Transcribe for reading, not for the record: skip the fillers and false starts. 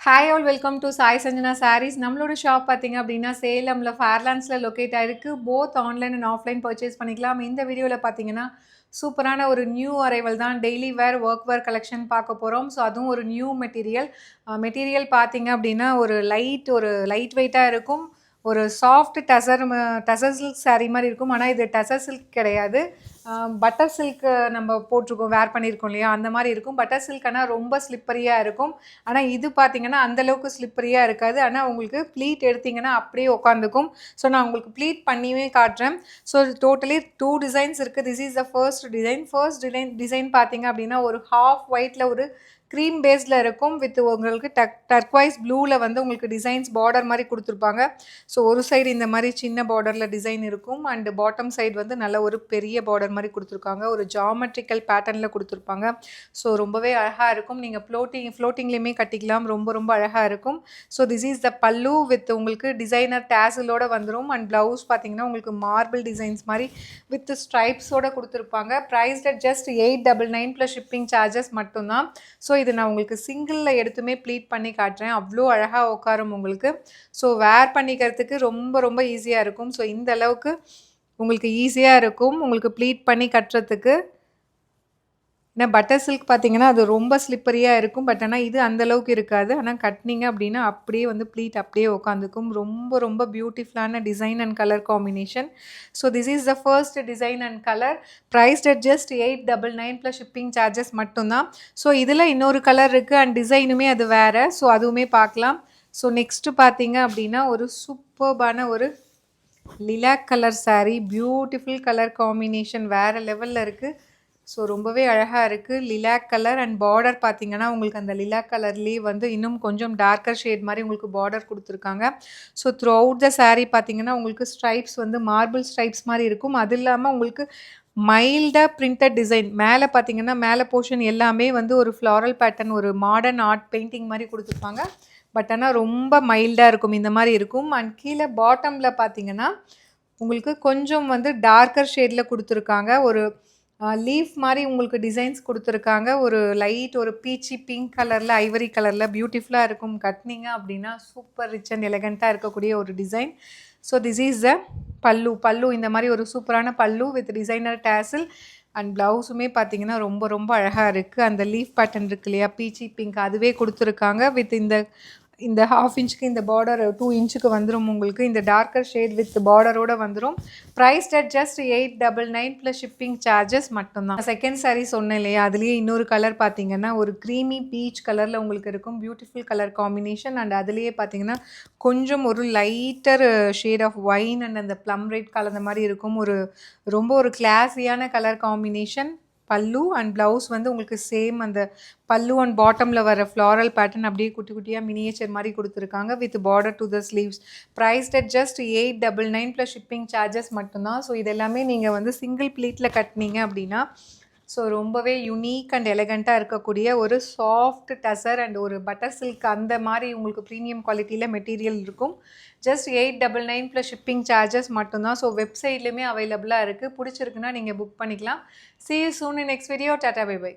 Hi all welcome to Sai Sanjana sarees. நம்மளோட shop பார்த்தீங்க அப்படின்னா சேலமில் ஃபேர்லாண்ட்ஸில் லொக்கேட் ஆகிருக்கு. Both online and offline purchase பண்ணிக்கலாம். இந்த வீடியோவில் பார்த்தீங்கன்னா சூப்பரான ஒரு நியூ அரைவல் தான். Daily wear work wear collection பார்க்க போகிறோம். ஸோ அதுவும் ஒரு நியூ மெட்டீரியல் பார்த்தீங்க அப்படின்னா ஒரு லைட் வெயிட்டாக இருக்கும். ஒரு சாஃப்ட் டசர் சில்க் சாரீ மாதிரி இருக்கும். ஆனால் இது டசர் சில்க் கிடையாது, பட்டர் சில்க் நம்ம போட்டிருக்கோம், வேர் பண்ணியிருக்கோம் இல்லையா, அந்த மாதிரி இருக்கும். பட்டர் சில்க் ஆனால் ரொம்ப ஸ்லிப்பரியாக இருக்கும். ஆனால் இது பார்த்தீங்கன்னா அந்தளவுக்கு ஸ்லிப்பரியாக இருக்காது. ஆனால் உங்களுக்கு ப்ளீட் எடுத்திங்கன்னா அப்படியே உட்காந்துக்கும். ஸோ நான் உங்களுக்கு ப்ளீட் பண்ணியே காட்டுறேன். ஸோ டோட்டலி 2 டிசைன்ஸ் இருக்குது. This is the first design பார்த்தீங்க அப்படின்னா ஒரு ஹாஃப் ஒயிட்டில் ஒரு க்ரீம் பேஸில் இருக்கும். வித் உங்களுக்கு டர்க்வைஸ் ப்ளூவில் வந்து உங்களுக்கு டிசைன்ஸ் பார்டர் மாதிரி கொடுத்துருப்பாங்க. ஸோ ஒரு சைடு இந்த மாதிரி சின்ன பார்டரில் டிசைன் இருக்கும். அண்டு பாட்டம் சைடு வந்து நல்ல ஒரு பெரிய பார்டர் மாதிரி கொடுத்துருக்காங்க. ஒரு ஜாமெட்ரிக்கல் பேட்டர்னில் கொடுத்துருப்பாங்க. ஸோ ரொம்பவே அழகாக இருக்கும். நீங்கள் ஃப்ளோட்டிங்லேயுமே கட்டிக்கலாம். ரொம்ப அழகாக இருக்கும். ஸோ திஸ் இஸ் த பல்லு வித் உங்களுக்கு டிசைனர் டேசலோடு வந்துடும். அண்ட் ப்ளவுஸ் பார்த்தீங்கன்னா உங்களுக்கு மார்பிள் டிசைன்ஸ் மாதிரி வித் ஸ்ட்ரைப்ஸோடு கொடுத்துருப்பாங்க. Prized at just 899 plus shipping charges மட்டும்தான். ஸோ இது நான் உங்களுக்கு சிங்கிளில் எடுத்துமே ப்ளீட் பண்ணி காட்டுறேன். அவ்வளோ அழகாக உட்காரும் உங்களுக்கு. ஸோ வேர் பண்ணிக்கிறதுக்கு ரொம்ப ஈஸியாக இருக்கும். ஸோ இந்த அளவுக்கு உங்களுக்கு ஈஸியாக இருக்கும் உங்களுக்கு ப்ளீட் பண்ணி கட்டுறதுக்கு. ஏன்னா பட்டர் சில்க் பார்த்தீங்கன்னா அது ரொம்ப ஸ்லிப்பரியாக இருக்கும். பட் ஆனால் இது அந்தளவுக்கு இருக்காது. ஆனால் கட்டினீங்க அப்படின்னா அப்படியே வந்து ப்ளீட் அப்படியே உட்காந்துக்கும். ரொம்ப பியூட்டிஃபுல்லான design and colour combination. So this is the first design and colour. Prized at just 899 plus shipping charges மட்டும்தான். ஸோ இதில் இன்னொரு கலர் இருக்குது அண்ட் டிசைனுமே அது வேறு. ஸோ அதுவுமே பார்க்கலாம். ஸோ நெக்ஸ்ட்டு பார்த்தீங்க அப்படின்னா ஒரு சூப்பர்பான ஒரு lilac colour sari. Beautiful colour combination வேறு லெவலில் இருக்குது. ஸோ ரொம்பவே அழகாக இருக்குது. லிலாக் கலர் அண்ட் பார்டர் பார்த்தீங்கன்னா உங்களுக்கு அந்த லிலாக் கலர்லேயே வந்து இன்னும் கொஞ்சம் டார்க்கர் ஷேட் மாதிரி உங்களுக்கு பார்டர் கொடுத்துருக்காங்க. So through out the sari பார்த்தீங்கன்னா உங்களுக்கு ஸ்ட்ரைப்ஸ் வந்து மார்பிள் ஸ்ட்ரைப்ஸ் மாதிரி இருக்கும். அது இல்லாமல் உங்களுக்கு மைல்டாக பிரிண்டட் டிசைன் மேலே பார்த்தீங்கன்னா மேலே போர்ஷன் எல்லாமே வந்து ஒரு ஃப்ளாரல் பேட்டர்ன், ஒரு மாடர்ன் ஆர்ட் பெயிண்டிங் மாதிரி கொடுத்துருப்பாங்க. பட் ஆனால் ரொம்ப மைல்டாக இருக்கும், இந்த மாதிரி இருக்கும். அண்ட் கீழே பாட்டமில் பார்த்தீங்கன்னா உங்களுக்கு கொஞ்சம் வந்து டார்க்கர் ஷேடில் கொடுத்துருக்காங்க. ஒரு லீஃப் மாதிரி உங்களுக்கு டிசைன்ஸ் கொடுத்துருக்காங்க. ஒரு லைட் ஒரு பீச்சி பிங்க் கலரில் ஐவரி கலரில் பியூட்டிஃபுல்லாக இருக்கும். கட்டினீங்க அப்படின்னா சூப்பர் ரிச் அண்ட் எலகண்ட்டாக இருக்கக்கூடிய ஒரு design. So this is the பல்லு இந்த மாதிரி ஒரு சூப்பரான பல்லு வித் டிசைனர் டேசில். அண்ட் ப்ளவுஸுமே பார்த்தீங்கன்னா ரொம்ப அழகாக இருக்குது. அந்த லீஃப் பேட்டர்ன் இருக்கு இல்லையா, பீச்சி பிங்க், அதுவே கொடுத்துருக்காங்க. வித் இந்த ½ இன்ச்சுக்கு இந்த பார்டர் 2 இன்ச்சுக்கு வந்துடும் உங்களுக்கு. இந்த டார்க்கர் ஷேட் வித் பார்டரோடு வந்துடும். Prized at just 899 plus shipping charges மட்டும்தான். செகண்ட் சாரீ சொன்னேன் இல்லையா, அதுலேயே இன்னொரு கலர் பார்த்தீங்கன்னா ஒரு க்ரீமி பீச் கலரில் உங்களுக்கு இருக்கும். Beautiful colour combination. அண்ட் அதுலேயே பார்த்தீங்கன்னா கொஞ்சம் ஒரு lighter shade of wine and அந்த ப்ளம் ரெட் கலந்த மாதிரி இருக்கும். ஒரு கிளாஸியான colour combination. Pallu and blouse வந்து உங்களுக்கு சேம் அந்த பல்லு அண்ட் பாட்டமில் வர ஃப்ளாரல் பேட்டர்ன் அப்படியே குட்டியாக மினியேச்சர் மாதிரி கொடுத்துருக்காங்க with border to the sleeves. Prized at just 899 plus shipping charges மட்டும்தான். ஸோ இதெல்லாமே நீங்கள் வந்து சிங்கிள் ப்ளீட்டில் கட்டினீங்க அப்படின்னா ஸோ ரொம்பவே யூனிக் அண்ட் எலகண்ட்டாக இருக்கக்கூடிய ஒரு சாஃப்ட் டசர் அண்ட் ஒரு பட்டர் சில்க் அந்த மாதிரி உங்களுக்கு ப்ரீமியம் குவாலிட்டியில் மெட்டீரியல் இருக்கும். ஜஸ்ட் 899 ப்ளஸ் ஷிப்பிங் சார்ஜஸ் மட்டும்தான். ஸோ வெப்சைட்லேயுமே அவைலபிளாக இருக்குது. பிடிச்சிருக்குன்னா நீங்கள் புக் பண்ணிக்கலாம். See you soon in next video. Tata, bye bye.